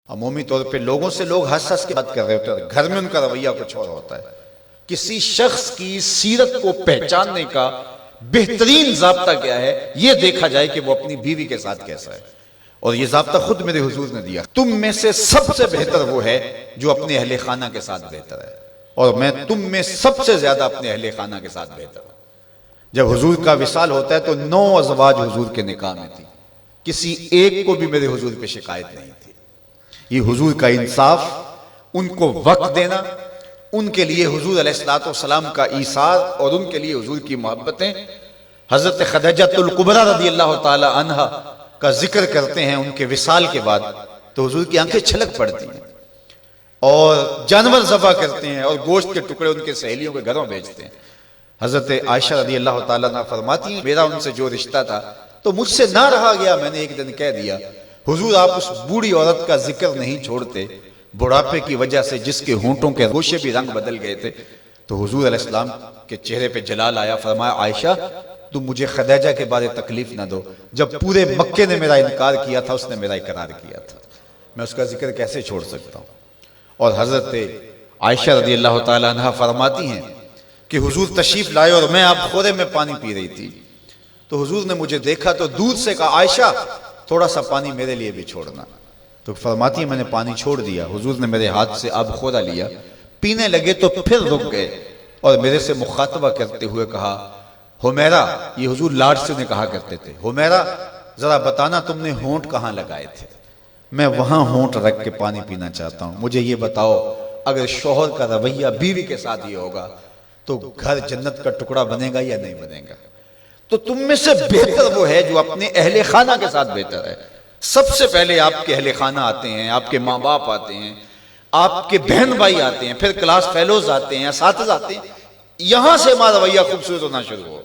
عمومی طور پہ لوگوں سے لوگ ہنس ہنس کے بات کر رہے ہوتے ہیں، گھر میں ان کا رویہ کچھ اور ہوتا ہے۔ کسی شخص کی سیرت کو پہچاننے کا بہترین ضابطہ کیا ہے، یہ دیکھا جائے کہ وہ اپنی بیوی کے ساتھ کیسا ہے، اور یہ ضابطہ خود میرے حضور نے دیا۔ تم میں سے سب سے بہتر وہ ہے جو اپنے اہل خانہ کے ساتھ بہتر ہے، اور میں تم میں سب سے زیادہ اپنے اہل خانہ کے ساتھ بہتر ہوں۔ جب حضور کا وصال ہوتا ہے تو 9 ازواج حضور کے نکاح میں تھی، کسی ایک کو بھی میرے حضور پہ شکایت نہیں تھی۔ یہ حضور کا انصاف، ان کو وقت دینا، ان کے لیے حضور علیہ السلام کا ایثار اور ان کے لیے حضور کی محبتیں۔ حضرت خدیجہ الکبریٰ رضی اللہ تعالی عنہا کا ذکر کرتے ہیں ان کے وصال کے بعد تو حضور کی آنکھیں چھلک پڑتی ہیں، اور جانور ذبح کرتے ہیں اور گوشت کے ٹکڑے ان کے سہیلیوں کے گھروں بھیجتے ہیں۔ حضرت عائشہ رضی اللہ تعالیٰ عنہ فرماتی ہیں میرا ان سے جو رشتہ تھا تو مجھ سے نہ رہا گیا، میں نے ایک دن کہہ دیا حضور آپ اس بوڑھی عورت کا ذکر نہیں چھوڑتے، بڑھاپے کی وجہ سے جس کے ہونٹوں کے گوشے بھی رنگ بدل گئے تھے۔ تو حضور علیہ السلام کے چہرے پہ جلال آیا، فرمایا عائشہ تم مجھے خدیجہ کے بارے تکلیف نہ دو، جب پورے مکے نے میرا انکار کیا تھا اس نے میرا اقرار کیا تھا، میں اس کا ذکر کیسے چھوڑ سکتا ہوں۔ اور حضرت عائشہ رضی اللہ تعالی عنہ فرماتی ہیں کہ حضور تشریف لائے اور میں آپ خورے میں پانی پی رہی تھی، تو حضور نے مجھے دیکھا تو دودھ سے کہا عائشہ تھوڑا سا پانی میرے لیے بھی چھوڑنا، تو فرماتی ہے میں نے پانی چھوڑ دیا، حضور نے میرے ہاتھ سے آب خورا لیا، پینے لگے تو پھر رک گئے اور میرے سے مخاطبہ کرتے ہوئے کہا حمیرہ، یہ حضور لاڈ سے انہیں کہا کرتے تھے، حمیرہ ذرا بتانا تم نے ہونٹ کہاں لگائے تھے، میں وہاں ہونٹ رکھ کے پانی پینا چاہتا ہوں، مجھے یہ بتاؤ اگر شوہر کا رویہ بیوی کے ساتھ یہ ہوگا تو گھر جنت کا ٹکڑا بنے گا یا نہیں بنے گا؟ تو تم میں سے بہتر وہ ہے جو اپنے اہل خانہ کے ساتھ بہتر ہے۔ سب سے پہلے آپ کے اہل خانہ آتے ہیں، آپ کے ماں باپ آتے ہیں، آپ کے بہن بھائی آتے ہیں، پھر کلاس فیلوز آتے ہیں، اساتذہ آتے ہیں، یہاں سے ہمارا رویہ خوبصورت ہونا شروع ہو۔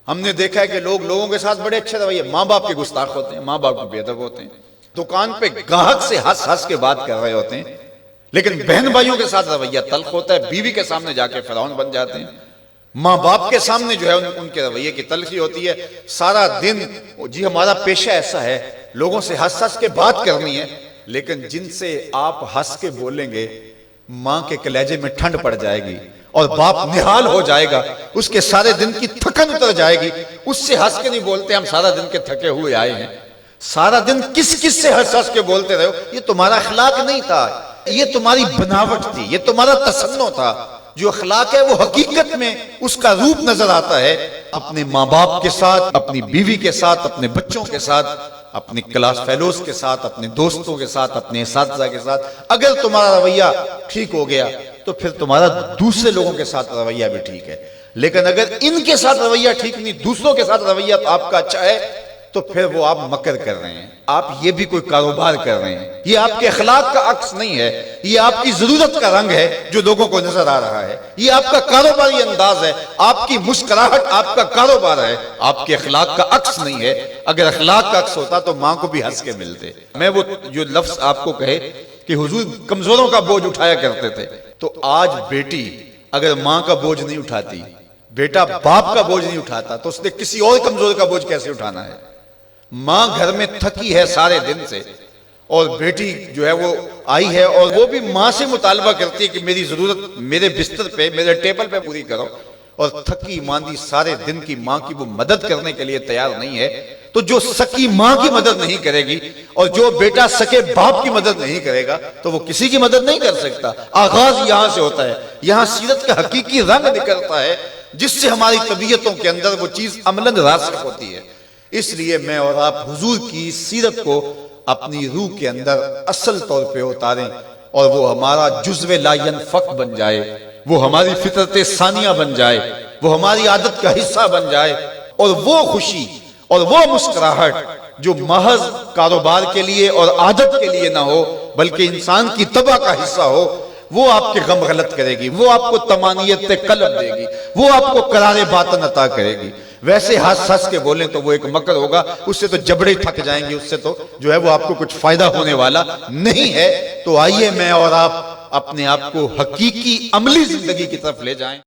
ہم نے دیکھا ہے کہ لوگوں کے ساتھ بڑے اچھے رویے، ماں باپ کے گستاخ ہوتے ہیں، ماں باپ کے بے ادب ہوتے ہیں، دکان پہ گاہک سے ہنس ہنس کے بات کر رہے ہوتے ہیں، لیکن بہن بھائیوں کے ساتھ رویہ تلخ ہوتا ہے، بیوی کے سامنے جا کے فرعون بن جاتے ہیں، ماں باپ کے سامنے جو ہے ان کے رویے کی تلخی ہوتی ہے۔ سارا دن جی ہمارا پیشہ ایسا ہے لوگوں سے ہنس ہنس کے بات کرنی ہے، لیکن جن سے آپ ہنس کے بولیں گے ماں کے کلیجے میں ٹھنڈ پڑ جائے گی اور باپ نہال ہو جائے گا، اس کے سارے دن کی تھکن اتر جائے گی، اس سے ہنس کے نہیں بولتے ہم سارا دن کے تھکے ہوئے آئے ہیں، سارا دن کس سے ہنس ہنس کے بولتے رہے ہو، یہ تمہارا اخلاق نہیں تھا، یہ تمہاری بناوٹ تھی، یہ تمہارا تصنع تھا۔ جو اخلاق ہے وہ حقیقت میں اس کا روپ نظر آتا ہے اپنے ماں باپ کے ساتھ، اپنی بیوی کے ساتھ، اپنے بچوں کے ساتھ، اپنے کلاس فیلوز کے ساتھ، اپنے دوستوں کے ساتھ، اپنے اساتذہ کے ساتھ۔ اگر تمہارا رویہ ٹھیک ہو گیا تو پھر تمہارا دوسرے لوگوں کے ساتھ رویہ بھی ٹھیک ہے، لیکن اگر ان کے ساتھ رویہ ٹھیک نہیں، دوسروں کے ساتھ رویہ آپ کا اچھا ہے تو پھر وہ آپ مکر کر رہے ہیں، آپ یہ بھی کوئی کاروبار کر رہے ہیں، یہ آپ کے اخلاق کا عکس نہیں ہے، یہ آپ کی ضرورت کا رنگ ہے جو لوگوں کو نظر آ رہا ہے، یہ آپ کا کاروباری انداز ہے، آپ کی مسکراہٹ آپ کا کاروبار ہے، آپ کے اخلاق کا عکس نہیں ہے۔ اگر اخلاق کا عکس ہوتا تو ماں کو بھی ہنس کے ملتے۔ میں وہ جو لفظ آپ کو کہے کہ حضور کمزوروں کا بوجھ اٹھایا کرتے تھے، تو آج بیٹی اگر ماں کا بوجھ نہیں اٹھاتی، بیٹا باپ کا بوجھ نہیں اٹھاتا، تو اس نے کسی اور کمزور کا بوجھ کیسے اٹھانا ہے؟ ماں گھر میں تھکی ہے سارے دن سے، اور بیٹی جو ہے وہ آئی ہے اور وہ بھی ماں سے مطالبہ کرتی ہے کہ میری ضرورت میرے بستر پہ، میرے ٹیبل پہ پوری کرو، اور تھکی ماندی سارے دن کی ماں کی وہ مدد کرنے کے لیے تیار نہیں ہے، تو جو سکی ماں کی مدد نہیں کرے گی اور جو بیٹا سکے باپ کی مدد نہیں کرے گا تو وہ کسی کی مدد نہیں کر سکتا۔ آغاز یہاں سے ہوتا ہے، یہاں سیرت کا حقیقی رنگ نکلتا ہے جس سے ہماری طبیعتوں کے اندر وہ چیز عملاً راسخ ہوتی ہے۔ اس لیے میں اور آپ حضور کی سیرت کو اپنی روح کے اندر اصل طور پہ اتاریں اور وہ ہمارا جزو لا ینفک بن جائے، وہ ہماری فطرت ثانیہ بن جائے، وہ ہماری عادت کا حصہ بن جائے، اور وہ خوشی اور وہ مسکراہٹ جو محض کاروبار کے لیے اور عادت کے لیے نہ ہو بلکہ انسان کی طبع کا حصہ ہو، وہ آپ کے غم غلط کرے گی، وہ آپ کو طمانینت قلب دے گی، وہ آپ کو قرار باطن عطا کرے گی۔ ویسے ہنس ہنس کے بولیں تو وہ ایک مکر ہوگا، اس سے تو جبڑے تھک جائیں گے، اس سے تو جو ہے وہ آپ کو کچھ فائدہ ہونے والا نہیں ہے۔ تو آئیے میں اور آپ اپنے آپ کو حقیقی عملی زندگی کی طرف لے جائیں۔